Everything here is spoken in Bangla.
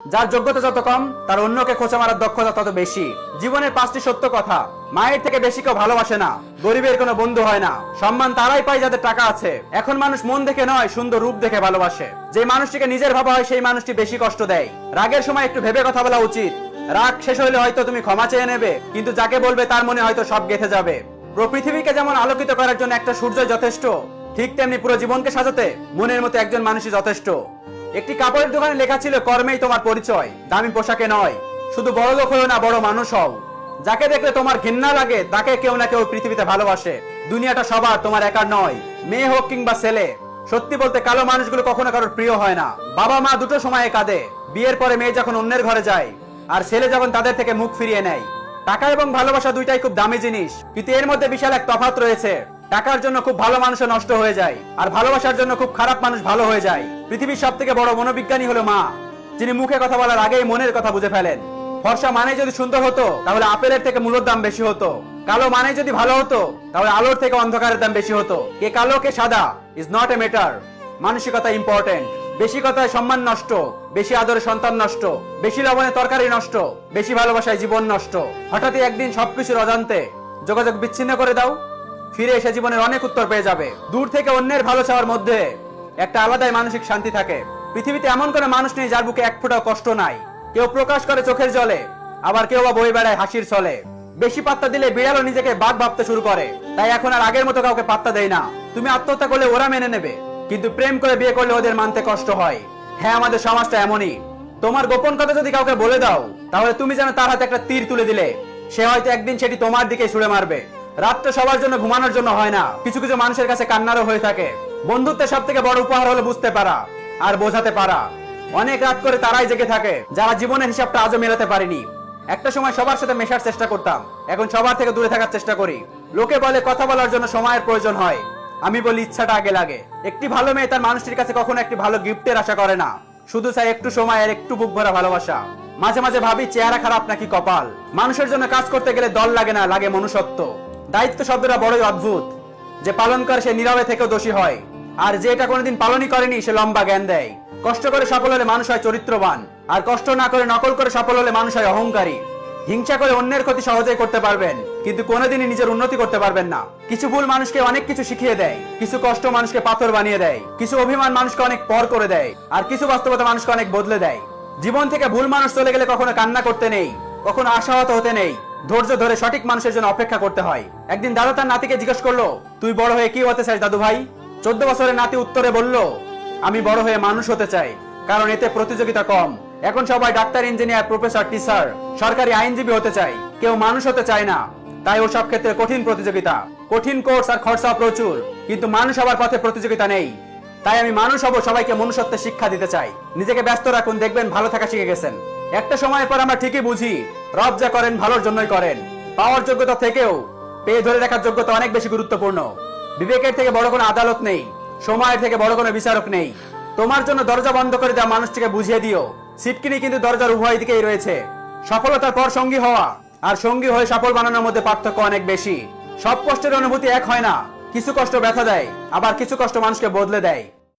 যার যোগ্যতা যত কম তার অন্যকে খোঁচা মারার দক্ষতা তত বেশি। জীবনের 5টি সত্য কথা। মায়ের থেকে বেশি কেউ ভালোবাসে না, গরিবের কোনো বন্ধু হয় না, সম্মান তারাই পায় যাদের টাকা আছে। এখন মানুষ মন দেখে নয়, সুন্দর রূপ দেখে ভালোবাসে। যে মানুষটিকে নিজের ভাবা হয় সেই মানুষটি বেশি কষ্ট দেয়। রাগের সময় একটু ভেবে কথা বলা উচিত। রাগ শেষ হইলে হয়তো তুমি ক্ষমা চেয়ে নেবে, কিন্তু যাকে বলবে তার মনে হয়তো সব গেঁথে যাবে। পৃথিবীকে যেমন আলোকিত করার জন্য একটা সূর্য যথেষ্ট, ঠিক তেমনি পুরো জীবনকে সাজাতে মনের মতো একজন মানুষই যথেষ্ট। একটি কাপড়ের দোকানে লেখা ছিল, কর্মেই তোমার পরিচয়, দামি পোশাকে নয়। শুধু বড় লোক হও না, বড় মানুষ হও। যাকে দেখলে তোমার ঘৃণা লাগে তাকে কেউ না কেউ পৃথিবীতে ভালোবাসে। দুনিয়াটা সবার, তোমার একার নয়। মেয়ে হোক কিংবা ছেলে। সত্যি বলতে কালো মানুষগুলো কখনো কারোর প্রিয় হয় না। বাবা মা দুটো সময়ে কাঁদে, বিয়ের পরে মেয়ে যখন অন্যের ঘরে যায়, আর ছেলে যখন তাদের থেকে মুখ ফিরিয়ে নেয়। টাকা এবং ভালোবাসা দুইটাই খুব দামি জিনিস, কিন্তু এর মধ্যে বিশাল এক তফাৎ রয়েছে। টাকার জন্য খুব ভালো মানুষও নষ্ট হয়ে যায়, আর ভালোবাসার জন্য খুব খারাপ মানুষ ভালো হয়ে যায়। পৃথিবীর সব থেকে বড় মনোবিজ্ঞানী হলো মা, যিনি মুখে কথা বলার আগেই মনের কথা বুঝে ফেলেন। ফর্সা মানে যদি সুন্দর হতো তাহলে আপেলের থেকে মূল্যর দাম বেশি হতো। কালো মানে যদি ভালো হতো তাহলে আলোর থেকে অন্ধকারের দাম বেশি হতো। কে কালো কে সাদা ইজ নট এ ম্যাটার। মানসিকতা ইম্পর্টেন্ট। বেশি কথায় সম্মান নষ্ট, বেশি আদরে সন্তান নষ্ট, বেশি লবণে তরকারি নষ্ট, বেশি ভালোবাসায় জীবন নষ্ট। হঠাৎই একদিন সবকিছুর অজান্তে যোগাযোগ বিচ্ছিন্ন করে দাও, ফিরে এসে জীবনের অনেক উত্তর পেয়ে যাবে। দূর থেকে অন্যের ভালো চাওয়ার মধ্যে একটা আলাদাই মানসিক শান্তি থাকে। পৃথিবীতে এমন কোনো মানুষ নেই যার বুকে এক ফোঁটাও কষ্ট নাই। কেউ প্রকাশ করে চোখের জলে, আবার কেউ বা বই বেড়ায় হাসির ছলে। বেশি পাত্তা দিলে বিড়ালও নিজেকে বাঘ ভাবতে শুরু করে। তাই এখন আর আগের মতো কাউকে পাত্তা দেয় না। তুমি আত্মহত্যা করলে ওরা মেনে নেবে, কিন্তু প্রেম করে বিয়ে করলে ওদের মানতে কষ্ট হয়। হ্যাঁ, আমাদের সমাজটা এমনই। তোমার গোপন কথা যদি কাউকে বলে দাও, তাহলে তুমি যেন তার হাতে একটা তীর তুলে দিলে। সে হয়তো একদিন সেটি তোমার দিকে ছুড়ে মারবে। রাতটা সবার জন্য ঘুমানোর জন্য হয় না, কিছু কিছু মানুষের কাছে কান্নারও হয়ে থাকে। বন্ধুত্বের সব থেকে বড় উপহার হলো বুঝতে পারা আর বোঝাতে পারা। অনেক রাত করে তারাই জেগে থাকে যারা জীবনের হিসাবটা আজও মেলাতে পারেনি। একটা সময় সবার সাথে মেশার চেষ্টা করতাম, এখন সবার থেকে দূরে থাকার চেষ্টা করি। লোকে বলে কথা বলার জন্য সময়ের প্রয়োজন হয়, আমি বলি ইচ্ছাটা আগে লাগে। একটি ভালো মেয়ে তার মানুষটির কাছে কখনো একটি ভালো গিফটের আশা করে না, শুধু চাই একটু সময় আর একটু বুক ভরা ভালোবাসা। মাঝে মাঝে ভাবি চেহারা খারাপ নাকি কপাল। মানুষের জন্য কাজ করতে গেলে দল লাগে না, লাগে মনুষ্যত্ব। দায়িত্ব শব্দটা বড়ই অদ্ভুত। যে পালন করে সে নীরবে থেকেও দোষী হয়, আর যে এটা কোনোদিন পালনই করেনি সে লম্বা জ্ঞান দেয়। কষ্ট করে সফল হলে মানুষ হয় চরিত্রবান, আর কষ্ট না করে নকল করে সফল হলে মানুষ হয় অহংকারী। হিংসা করে অন্যের ক্ষতি সহজেই করতে পারবেন, কিন্তু কোনোদিনই নিজের উন্নতি করতে পারবেন না। কিছু ভুল মানুষকে অনেক কিছু শিখিয়ে দেয়, কিছু কষ্ট মানুষকে পাথর বানিয়ে দেয়, কিছু অভিমান মানুষকে অনেক পর করে দেয়, আর কিছু বাস্তবতা মানুষকে অনেক বদলে দেয়। জীবন থেকে ভুল মানুষ চলে গেলে কখনো কান্না করতে নেই, কখনো আশাহত হতে নেই। ধৈর্য ধরে সঠিক মানুষের জন্য অপেক্ষা করতে হয়। একদিন দাদা তার নাতিকে জিজ্ঞেস করলো, তুই বড় হয়ে কি হতে চাস দাদু ভাই? 14 বছরের নাতি উত্তরে বলল, আমি বড় হয়ে মানুষ হতে চাই, কারণ এতে প্রতিযোগিতা কম। এখন সবাই ডাক্তার, ইঞ্জিনিয়ার, প্রফেসর, টিচার, সরকারি আইনজীবী হতে চায়, কেউ মানুষ হতে চায় না। তাই ও সব ক্ষেত্রে কঠিন প্রতিযোগিতা, কঠিন কোর্স আর খরচা প্রচুর, কিন্তু মানুষ হবার পথে প্রতিযোগিতা নেই। তাই আমি মানুষ হব, সবাইকে মনুষ্যত্বের শিক্ষা দিতে চাই। নিজেকে ব্যস্ত রাখুন, দেখবেন ভালো থাকা শিখে গেছেন। একটা সময়ের পর আমরা ঠিকই বুঝি রব যা করেন ভালোর জন্যই করেন। পাওয়ার যোগ্যতা থেকেও পেয়ে ধরে রাখার যোগ্যতা অনেক বেশি গুরুত্বপূর্ণ। বিবেকের থেকে বড় কোনো আদালত নেই, সময়ের থেকে বড় কোনো বিচারক নেই। তোমার জন্য দরজা বন্ধ করে দেওয়া মানুষটিকে বুঝিয়ে দিও, সিটকিনি কিন্তু দরজার উভয় দিকেই রয়েছে। সফলতার পর সঙ্গী হওয়া আর সঙ্গী হয়ে সফল বানানোর মধ্যে পার্থক্য অনেক বেশি। সব কষ্টের অনুভূতি এক হয় না, কিছু কষ্ট ব্যথা দেয়, আবার কিছু কষ্ট মানুষকে বদলে দেয়।